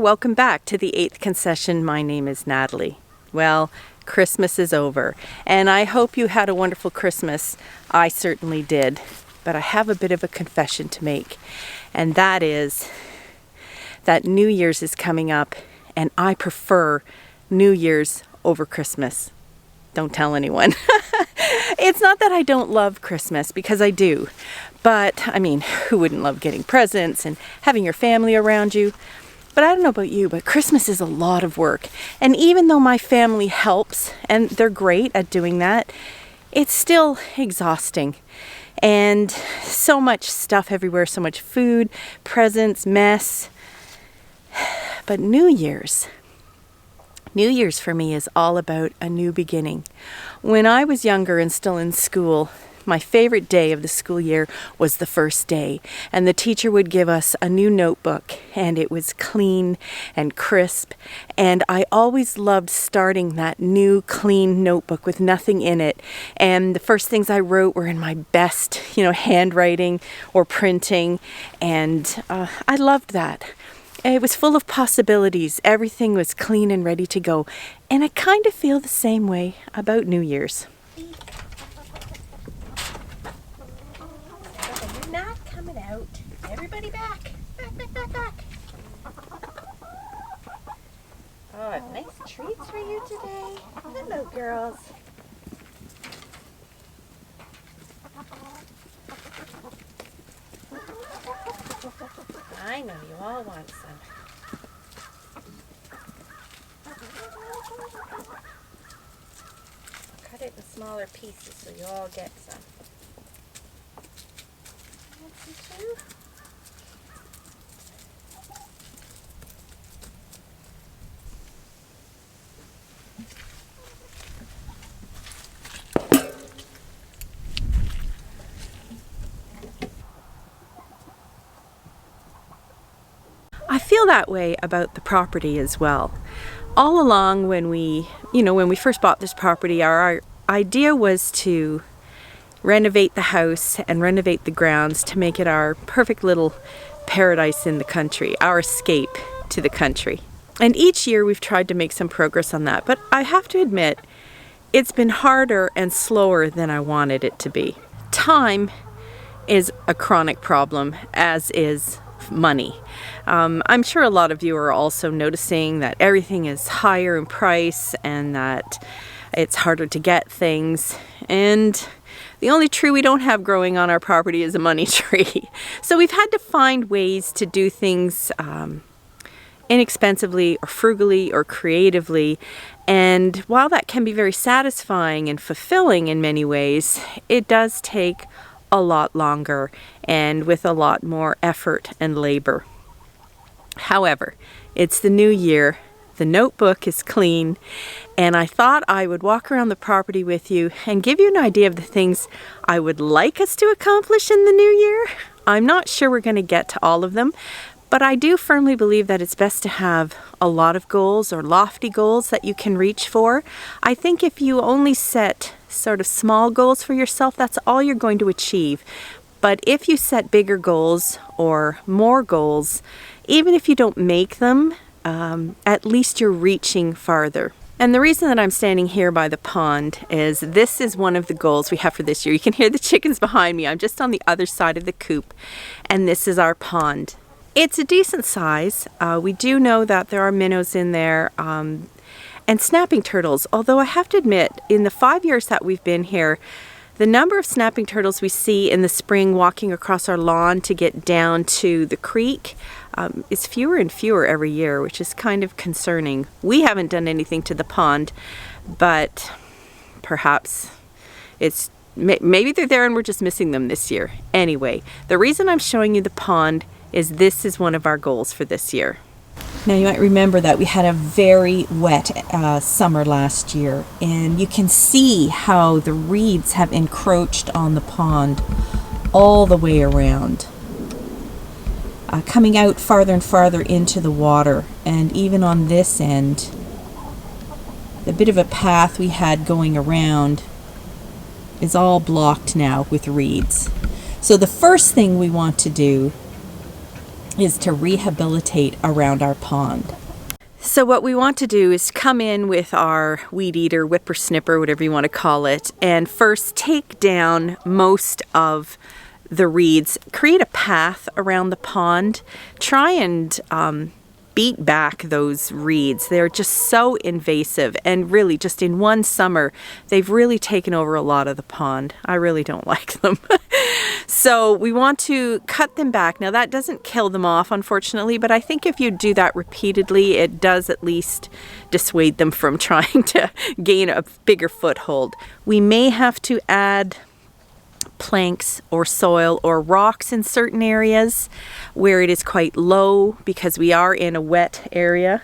welcome back to the 8th Concession. My name is Natalie. Well, Christmas is over, and I hope you had a wonderful Christmas. I certainly did, but I have a bit of a confession to make, and that is that New Year's is coming up, and I prefer New Year's over Christmas. Don't tell anyone. It's not that I don't love Christmas, because I do, but I mean, who wouldn't love getting presents and having your family around you? But I don't know about you, but Christmas is a lot of work. And even though my family helps, and they're great at doing that, it's still exhausting. And so much stuff everywhere, so much food, presents, mess. But New Year's for me is all about a new beginning. When I was younger and still in school, my favorite day of the school year was the first day, and the teacher would give us a new notebook, and it was clean and crisp, and I always loved starting that new clean notebook with nothing in it. And the first things I wrote were in my best, handwriting or printing, and I loved that. It was full of possibilities. Everything was clean and ready to go, and I kind of feel the same way about New Year's. Not coming out. Everybody back. Back. Oh, nice treats for you today. Hello, girls. I know you all want some. Cut it in smaller pieces so you all get some. I feel that way about the property as well. All along when we first bought this property, our idea was to renovate the house and renovate the grounds to make it our perfect little paradise in the country, our escape to the country. And each year we've tried to make some progress on that, but I have to admit, it's been harder and slower than I wanted it to be. Time is a chronic problem, as is money. I'm sure a lot of you are also noticing that everything is higher in price and that it's harder to get things, and the only tree we don't have growing on our property is a money tree. So we've had to find ways to do things inexpensively or frugally or creatively. And while that can be very satisfying and fulfilling in many ways, it does take a lot longer and with a lot more effort and labor. However, it's the new year. The notebook is clean, and I thought I would walk around the property with you and give you an idea of the things I would like us to accomplish in the new year. I'm not sure we're going to get to all of them, but I do firmly believe that it's best to have a lot of goals or lofty goals that you can reach for. I think if you only set sort of small goals for yourself, that's all you're going to achieve. But if you set bigger goals or more goals, even if you don't make them, at least you're reaching farther. And the reason that I'm standing here by the pond is this is one of the goals we have for this year. You can hear the chickens behind me. I'm just on the other side of the coop, and this is our pond. It's a decent size. We do know that there are minnows in there and snapping turtles, although I have to admit, in the 5 years that we've been here, the number of snapping turtles we see in the spring walking across our lawn to get down to the creek is fewer and fewer every year, which is kind of concerning. We haven't done anything to the pond, but perhaps maybe they're there and we're just missing them this year. Anyway, the reason I'm showing you the pond is this is one of our goals for this year. Now you might remember that we had a very wet summer last year, and you can see how the reeds have encroached on the pond all the way around, coming out farther and farther into the water. And even on this end, the bit of a path we had going around is all blocked now with reeds. So the first thing we want to do is to rehabilitate around our pond. So what we want to do is come in with our weed eater, whippersnipper, whatever you want to call it, and first take down most of the reeds, create a path around the pond, try and beat back those reeds. They're just so invasive, and really just in one summer they've really taken over a lot of the pond. I really don't like them. So we want to cut them back. Now that doesn't kill them off, unfortunately, but I think if you do that repeatedly, it does at least dissuade them from trying to gain a bigger foothold. We may have to add planks or soil or rocks in certain areas where it is quite low because we are in a wet area,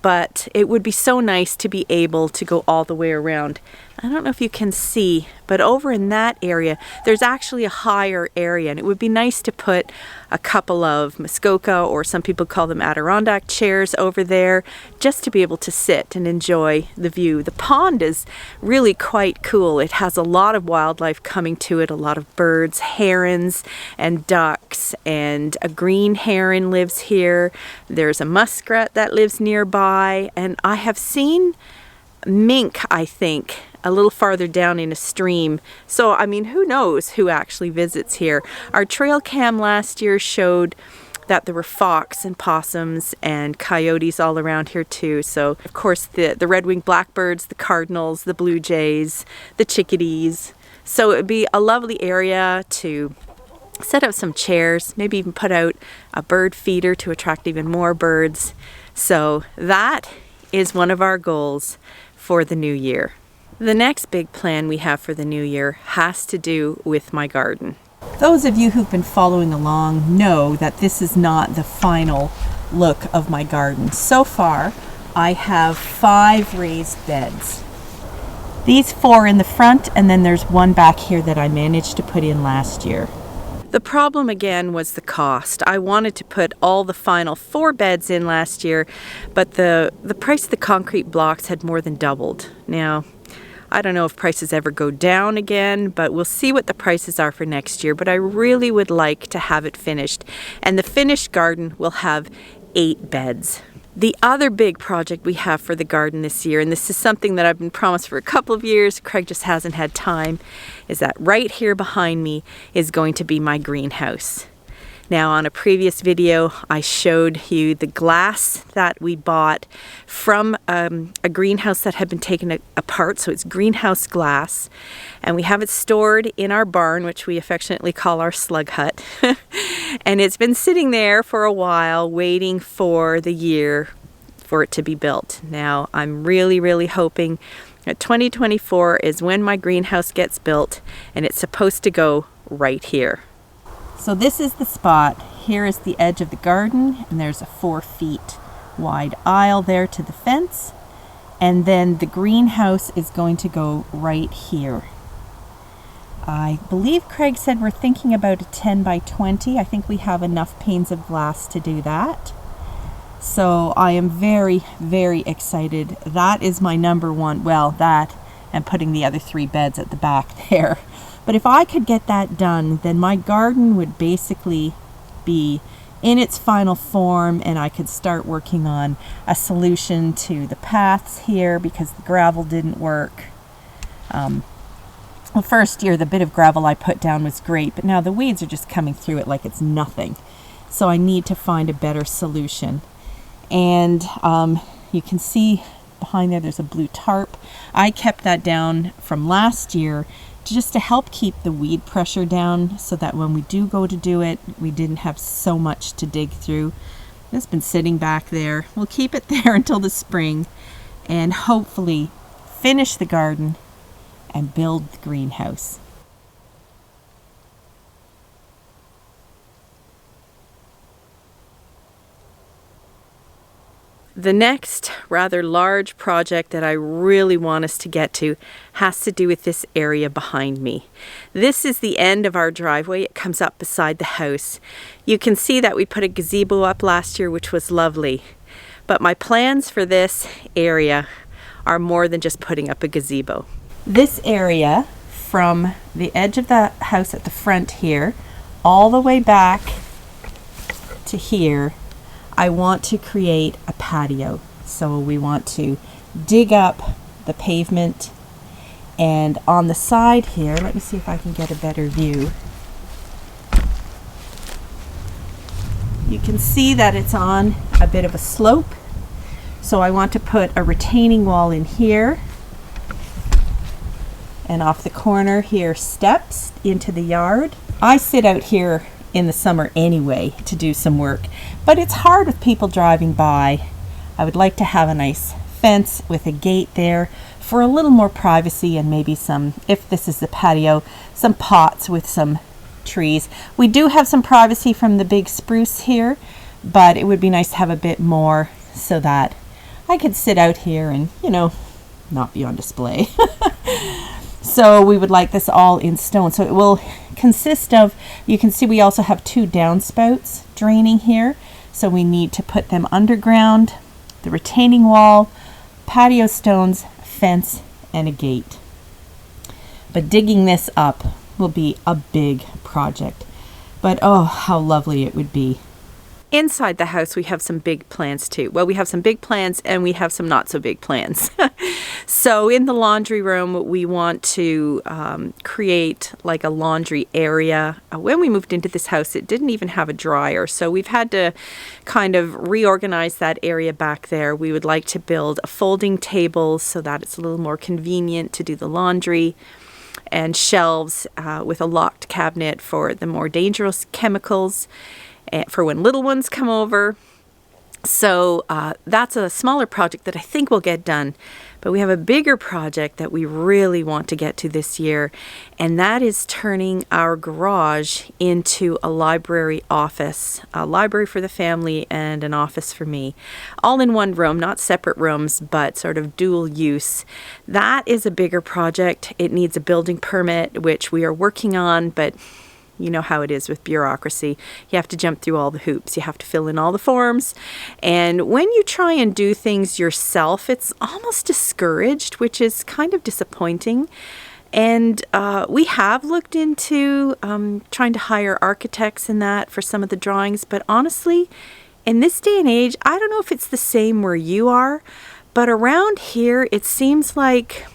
but it would be so nice to be able to go all the way around. I don't know if you can see, but over in that area there's actually a higher area, and it would be nice to put a couple of Muskoka, or some people call them Adirondack chairs, over there just to be able to sit and enjoy the view. The pond is really quite cool. It has a lot of wildlife coming to it, a lot of birds, herons and ducks, and a green heron lives here. There's a muskrat that lives nearby, and I have seen mink, I think, a little farther down in a stream. So, I mean, who knows who actually visits here. Our trail cam last year showed that there were fox and possums and coyotes all around here too. So, of course, the red-winged blackbirds, the cardinals, the blue jays, the chickadees. So it would be a lovely area to set up some chairs, maybe even put out a bird feeder to attract even more birds. So that is one of our goals for the new year. The next big plan we have for the new year has to do with my garden. Those of you who've been following along know that this is not the final look of my garden. So far, I have 5 raised beds. These 4 in the front, and then there's one back here that I managed to put in last year. The problem again was the cost. I wanted to put all the final 4 beds in last year, but the price of the concrete blocks had more than doubled. Now, I don't know if prices ever go down again, but we'll see what the prices are for next year. But I really would like to have it finished. And the finished garden will have 8 beds. The other big project we have for the garden this year, and this is something that I've been promised for a couple of years, Craig just hasn't had time, is that right here behind me is going to be my greenhouse. Now, on a previous video, I showed you the glass that we bought from a greenhouse that had been taken apart, so it's greenhouse glass, and we have it stored in our barn, which we affectionately call our slug hut. And it's been sitting there for a while, waiting for the year for it to be built. Now, I'm really, really hoping that 2024 is when my greenhouse gets built, and it's supposed to go right here. So this is the spot. Here is the edge of the garden, and there's a 4 feet wide aisle there to the fence. And then the greenhouse is going to go right here. I believe Craig said we're thinking about a 10 by 20. I think we have enough panes of glass to do that. So I am very, very excited. That is my number one. Well, that and putting the other 3 beds at the back there. But if I could get that done, then my garden would basically be in its final form, and I could start working on a solution to the paths here because the gravel didn't work. Well, first year, the bit of gravel I put down was great, but now the weeds are just coming through it like it's nothing. So I need to find a better solution. And you can see behind there's a blue tarp. I kept that down from last year just to help keep the weed pressure down so that when we do go to do it, we didn't have so much to dig through. It's been sitting back there. We'll keep it there until the spring and hopefully finish the garden and build the greenhouse. The next rather large project that I really want us to get to has to do with this area behind me. This is the end of our driveway. It comes up beside the house. You can see that we put a gazebo up last year, which was lovely. But my plans for this area are more than just putting up a gazebo. This area from the edge of the house at the front here all the way back to here, I want to create a patio. So we want to dig up the pavement, and on the side here, let me see if I can get a better view. You can see that it's on a bit of a slope. So I want to put a retaining wall in here, and off the corner here, steps into the yard. I sit out here in the summer anyway to do some work, but it's hard with people driving by. I would like to have a nice fence with a gate there for a little more privacy, and maybe some, if this is the patio, some pots with some trees. We do have some privacy from the big spruce here, but it would be nice to have a bit more so that I could sit out here and, you know, not be on display. So we would like this all in stone. So it will consist of, you can see we also have 2 downspouts draining here. So we need to put them underground, the retaining wall, patio stones, fence, and a gate. But digging this up will be a big project. But oh, how lovely it would be. Inside the house, we have some big plans too. Well, we have some big plans and we have some not so big plans. So in the laundry room, we want to create like a laundry area. When we moved into this house, it didn't even have a dryer. So we've had to kind of reorganize that area back there. We would like to build a folding table so that it's a little more convenient to do the laundry, and shelves with a locked cabinet for the more dangerous chemicals, for when little ones come over. So that's a smaller project that I think will get done. But we have a bigger project that we really want to get to this year, and that is turning our garage into a library office, a library for the family and an office for me. All in one room, not separate rooms, but sort of dual use. That is a bigger project. It needs a building permit, which we are working on, but you know how it is with bureaucracy. You have to jump through all the hoops. You have to fill in all the forms. And when you try and do things yourself, it's almost discouraged, which is kind of disappointing. And we have looked into trying to hire architects and that for some of the drawings. But honestly, in this day and age, I don't know if it's the same where you are, but around here, it seems like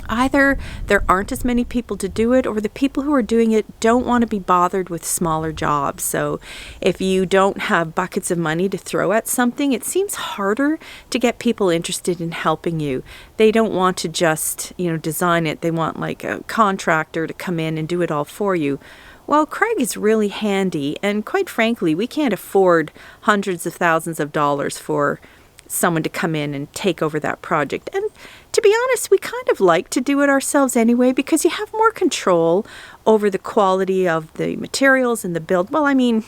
either there aren't as many people to do it, or the people who are doing it don't want to be bothered with smaller jobs. So if you don't have buckets of money to throw at something, it seems harder to get people interested in helping you. They don't want to just, design it. They want like a contractor to come in and do it all for you. Well, Craig is really handy, and quite frankly, we can't afford hundreds of thousands of dollars for someone to come in and take over that project. And to be honest, we kind of like to do it ourselves anyway, because you have more control over the quality of the materials and the build. Well, I mean,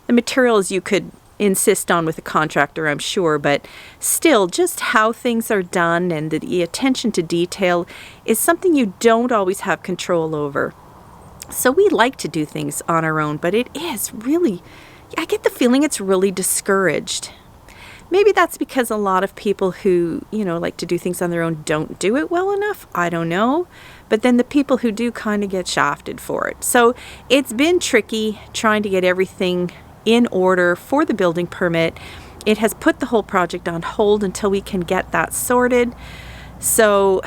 the materials you could insist on with a contractor, I'm sure, but still, just how things are done and the attention to detail is something you don't always have control over. So we like to do things on our own, but it is really, I get the feeling it's really discouraged. Maybe that's because a lot of people who, like to do things on their own don't do it well enough. I don't know. But then the people who do kind of get shafted for it. So it's been tricky trying to get everything in order for the building permit. It has put the whole project on hold until we can get that sorted. So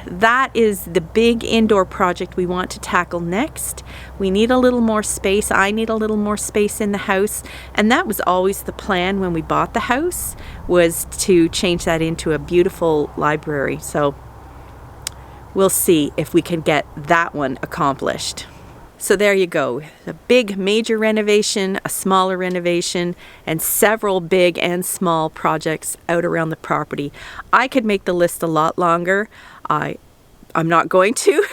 that is the big indoor project we want to tackle next. We need a little more space. I need a little more space in the house. And that was always the plan when we bought the house, was to change that into a beautiful library. So we'll see if we can get that one accomplished. So there you go. A big major renovation, a smaller renovation, and several big and small projects out around the property. I could make the list a lot longer. I'm not going to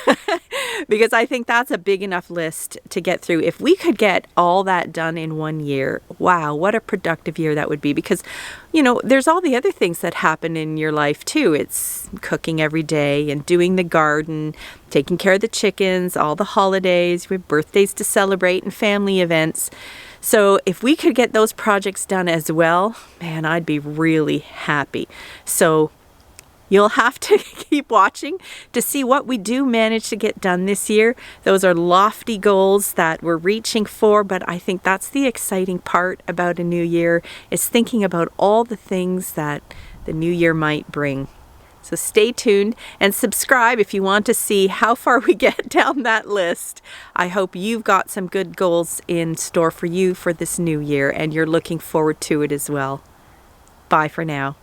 because I think that's a big enough list to get through. If we could get all that done in 1 year, wow, what a productive year that would be. Because, there's all the other things that happen in your life too. It's cooking every day and doing the garden, taking care of the chickens, all the holidays, we have birthdays to celebrate and family events. So if we could get those projects done as well, man, I'd be really happy. So You'll have to keep watching to see what we do manage to get done this year. Those are lofty goals that we're reaching for, but I think that's the exciting part about a new year, is thinking about all the things that the new year might bring. So stay tuned and subscribe if you want to see how far we get down that list. I hope you've got some good goals in store for you for this new year and you're looking forward to it as well. Bye for now.